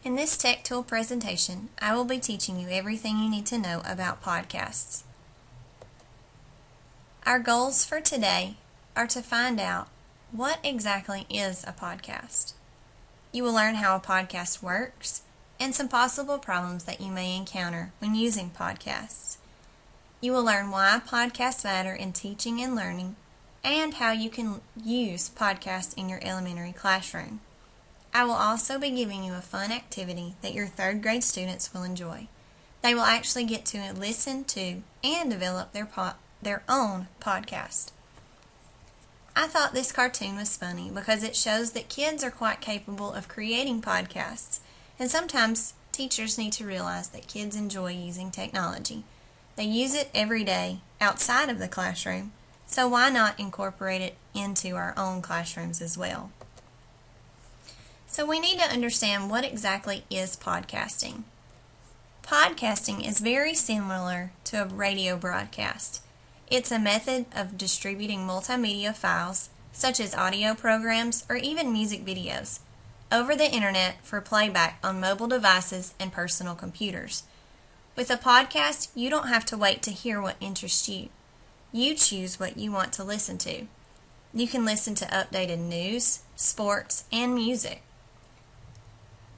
In this Tech Tool presentation, I will be teaching you everything you need to know about podcasts. Our goals for today are to find out what exactly is a podcast. You will learn how a podcast works and some possible problems that you may encounter when using podcasts. You will learn why podcasts matter in teaching and learning and how you can use podcasts in your elementary classroom. I will also be giving you a fun activity that your third grade students will enjoy. They will actually get to listen to and develop their own podcast. I thought this cartoon was funny because it shows that kids are quite capable of creating podcasts, and sometimes teachers need to realize that kids enjoy using technology. They use it every day outside of the classroom, so why not incorporate it into our own classrooms as well? So we need to understand what exactly is podcasting. Podcasting is very similar to a radio broadcast. It's a method of distributing multimedia files, such as audio programs or even music videos, over the internet for playback on mobile devices and personal computers. With a podcast, you don't have to wait to hear what interests you. You choose what you want to listen to. You can listen to updated news, sports, and music.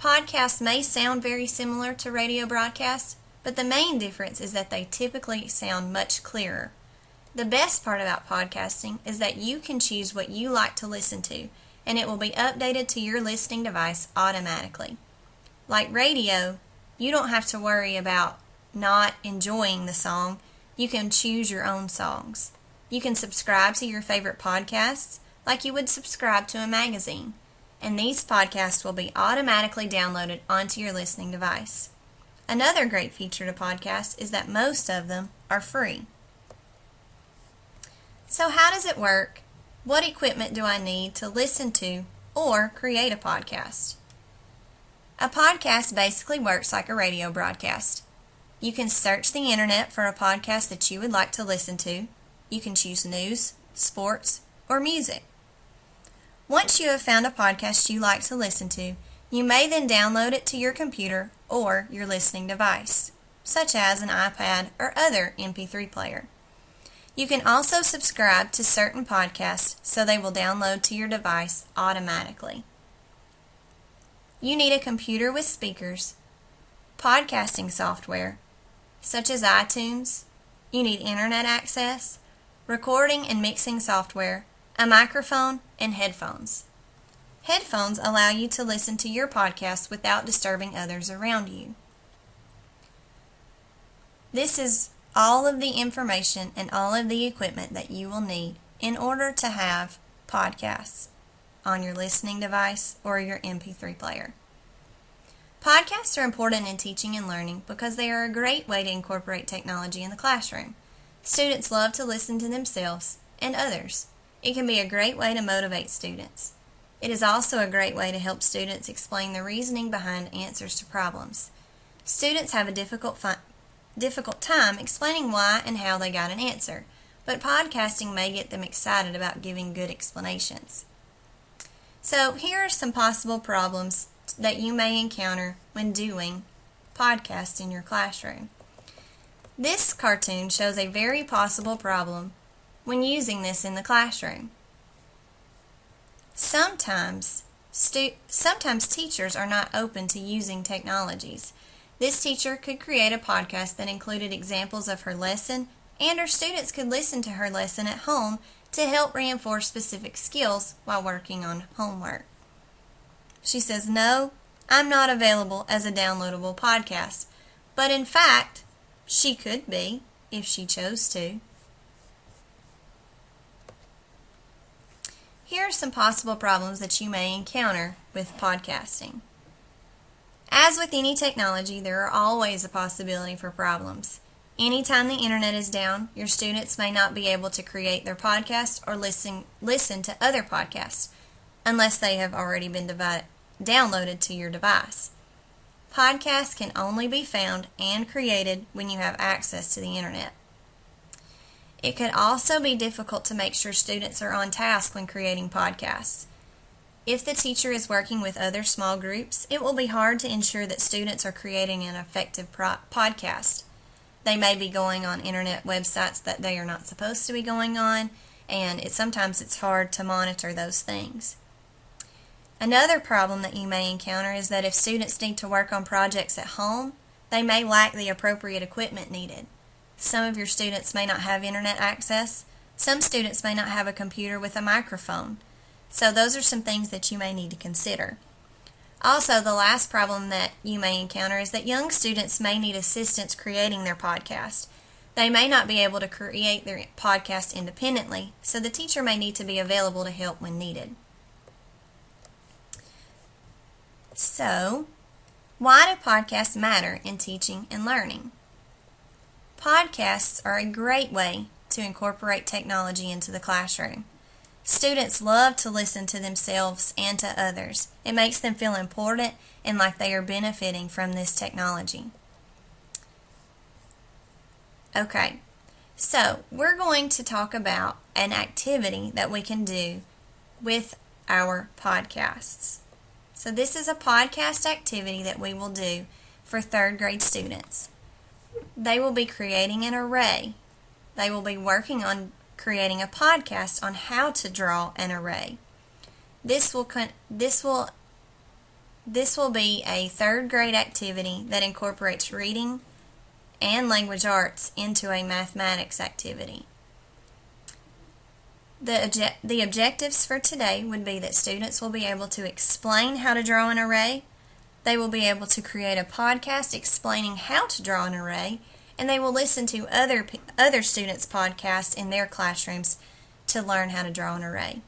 Podcasts may sound very similar to radio broadcasts, but the main difference is that they typically sound much clearer. The best part about podcasting is that you can choose what you like to listen to, and it will be updated to your listening device automatically. Like radio, you don't have to worry about not enjoying the song. You can choose your own songs. You can subscribe to your favorite podcasts like you would subscribe to a magazine, and these podcasts will be automatically downloaded onto your listening device. Another great feature to podcasts is that most of them are free. So how does it work? What equipment do I need to listen to or create a podcast? A podcast basically works like a radio broadcast. You can search the internet for a podcast that you would like to listen to. You can choose news, sports, or music. Once you have found a podcast you like to listen to, you may then download it to your computer or your listening device, such as an iPad or other MP3 player. You can also subscribe to certain podcasts so they will download to your device automatically. You need a computer with speakers, podcasting software, such as iTunes. You need internet access, recording and mixing software, a microphone, and headphones. Headphones allow you to listen to your podcast without disturbing others around you. This is all of the information and all of the equipment that you will need in order to have podcasts on your listening device or your MP3 player. Podcasts are important in teaching and learning because they are a great way to incorporate technology in the classroom. Students love to listen to themselves and others. It can be a great way to motivate students. It is also a great way to help students explain the reasoning behind answers to problems. Students have a difficult time explaining why and how they got an answer, but podcasting may get them excited about giving good explanations. So here are some possible problems that you may encounter when doing podcasts in your classroom. This cartoon shows a very possible problem when using this in the classroom. Sometimes teachers are not open to using technologies. This teacher could create a podcast that included examples of her lesson, and her students could listen to her lesson at home to help reinforce specific skills while working on homework. She says, "No, I'm not available as a downloadable podcast," but in fact, she could be if she chose to. Here are some possible problems that you may encounter with podcasting. As with any technology, there are always a possibility for problems. Anytime the internet is down, your students may not be able to create their podcast or listen to other podcasts unless they have already been downloaded to your device. Podcasts can only be found and created when you have access to the internet. It could also be difficult to make sure students are on task when creating podcasts. If the teacher is working with other small groups, it will be hard to ensure that students are creating an effective podcast. They may be going on internet websites that they are not supposed to be going on, and sometimes it's hard to monitor those things. Another problem that you may encounter is that if students need to work on projects at home, they may lack the appropriate equipment needed. Some of your students may not have internet access. Some students may not have a computer with a microphone. So those are some things that you may need to consider. Also, the last problem that you may encounter is that young students may need assistance creating their podcast. They may not be able to create their podcast independently, so the teacher may need to be available to help when needed. So, why do podcasts matter in teaching and learning? Podcasts are a great way to incorporate technology into the classroom. Students love to listen to themselves and to others. It makes them feel important and like they are benefiting from this technology. Okay, so we're going to talk about an activity that we can do with our podcasts. So this is a podcast activity that we will do for third grade students. They will be creating an array. They will be working on creating a podcast on how to draw an array. This will be a third grade activity that incorporates reading and language arts into a mathematics activity. The objectives for today would be that students will be able to explain how to draw an array. They will be able to create a podcast explaining how to draw an array, and they will listen to other students' podcasts in their classrooms to learn how to draw an array.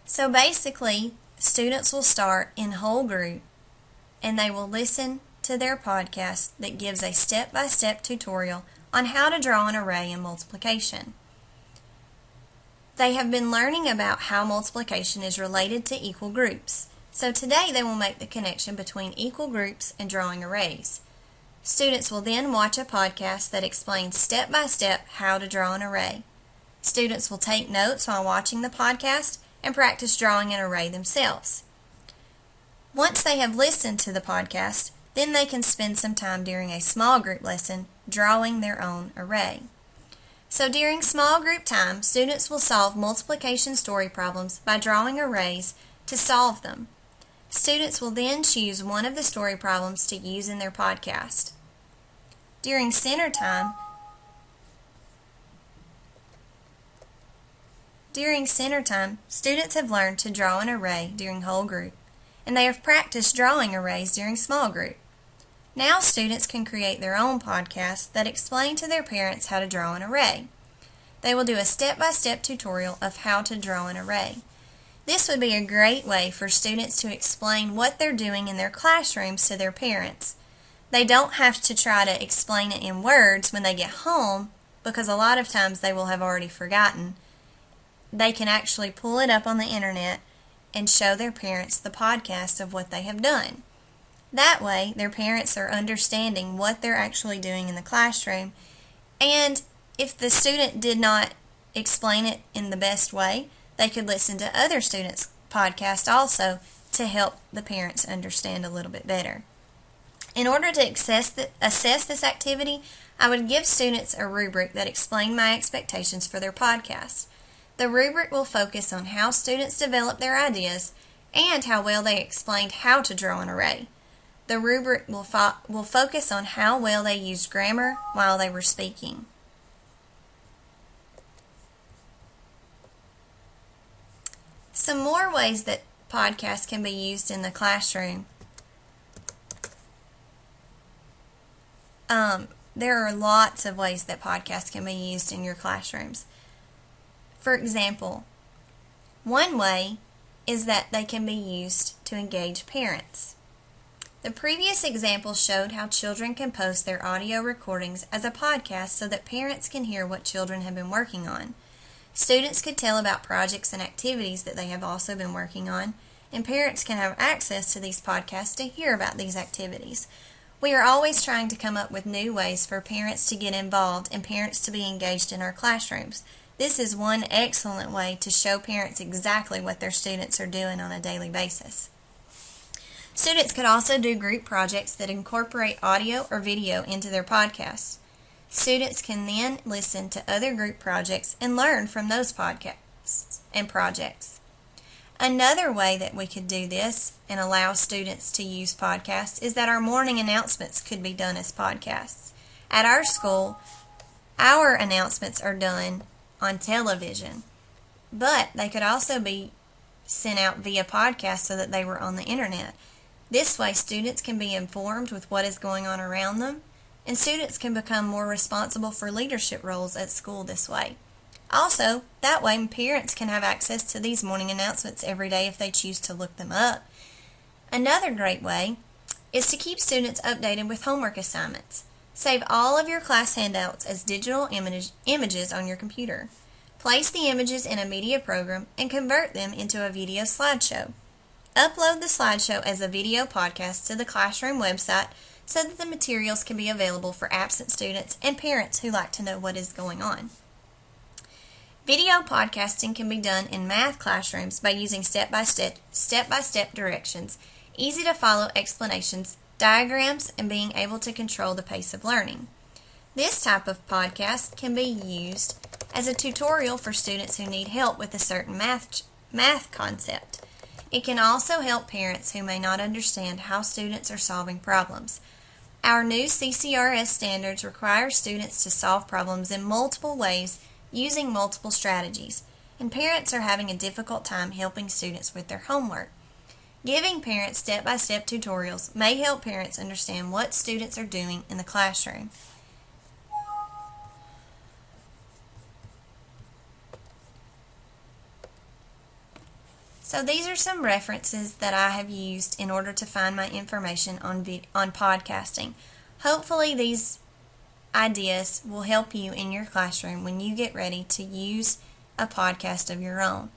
So basically, students will start in whole group, and they will listen to their podcast that gives a step-by-step tutorial on how to draw an array in multiplication. They have been learning about how multiplication is related to equal groups, so today they will make the connection between equal groups and drawing arrays. Students will then watch a podcast that explains step-by-step how to draw an array. Students will take notes while watching the podcast and practice drawing an array themselves. Once they have listened to the podcast, then they can spend some time during a small group lesson drawing their own array. So during small group time, students will solve multiplication story problems by drawing arrays to solve them. Students will then choose one of the story problems to use in their podcast. During center time, students have learned to draw an array during whole group, and they have practiced drawing arrays during small group. Now students can create their own podcasts that explain to their parents how to draw an array. They will do a step-by-step tutorial of how to draw an array. This would be a great way for students to explain what they're doing in their classrooms to their parents. They don't have to try to explain it in words when they get home, because a lot of times they will have already forgotten. They can actually pull it up on the internet and show their parents the podcast of what they have done. That way, their parents are understanding what they're actually doing in the classroom, and if the student did not explain it in the best way, they could listen to other students' podcasts also to help the parents understand a little bit better. In order to assess this activity, I would give students a rubric that explained my expectations for their podcast. The rubric will focus on how students develop their ideas and how well they explained how to draw an array. The rubric will focus on how well they used grammar while they were speaking. Some more ways that podcasts can be used in the classroom. There are lots of ways that podcasts can be used in your classrooms. For example, one way is that they can be used to engage parents. The previous example showed how children can post their audio recordings as a podcast so that parents can hear what children have been working on. Students could tell about projects and activities that they have also been working on, and parents can have access to these podcasts to hear about these activities. We are always trying to come up with new ways for parents to get involved and parents to be engaged in our classrooms. This is one excellent way to show parents exactly what their students are doing on a daily basis. Students could also do group projects that incorporate audio or video into their podcasts. Students can then listen to other group projects and learn from those podcasts and projects. Another way that we could do this and allow students to use podcasts is that our morning announcements could be done as podcasts. At our school, our announcements are done on television, but they could also be sent out via podcast so that they were on the internet. This way, students can be informed with what is going on around them, and students can become more responsible for leadership roles at school this way. Also, that way, parents can have access to these morning announcements every day if they choose to look them up. Another great way is to keep students updated with homework assignments. Save all of your class handouts as digital images on your computer. Place the images in a media program and convert them into a video slideshow. Upload the slideshow as a video podcast to the classroom website so that the materials can be available for absent students and parents who like to know what is going on. Video podcasting can be done in math classrooms by using step-by-step directions, easy-to-follow explanations, diagrams, and being able to control the pace of learning. This type of podcast can be used as a tutorial for students who need help with a certain math concept. It can also help parents who may not understand how students are solving problems. Our new CCRS standards require students to solve problems in multiple ways using multiple strategies, and parents are having a difficult time helping students with their homework. Giving parents step-by-step tutorials may help parents understand what students are doing in the classroom. So these are some references that I have used in order to find my information on podcasting. Hopefully these ideas will help you in your classroom when you get ready to use a podcast of your own.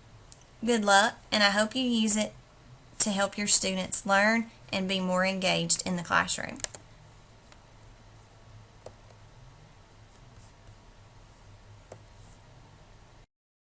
Good luck, and I hope you use it to help your students learn and be more engaged in the classroom.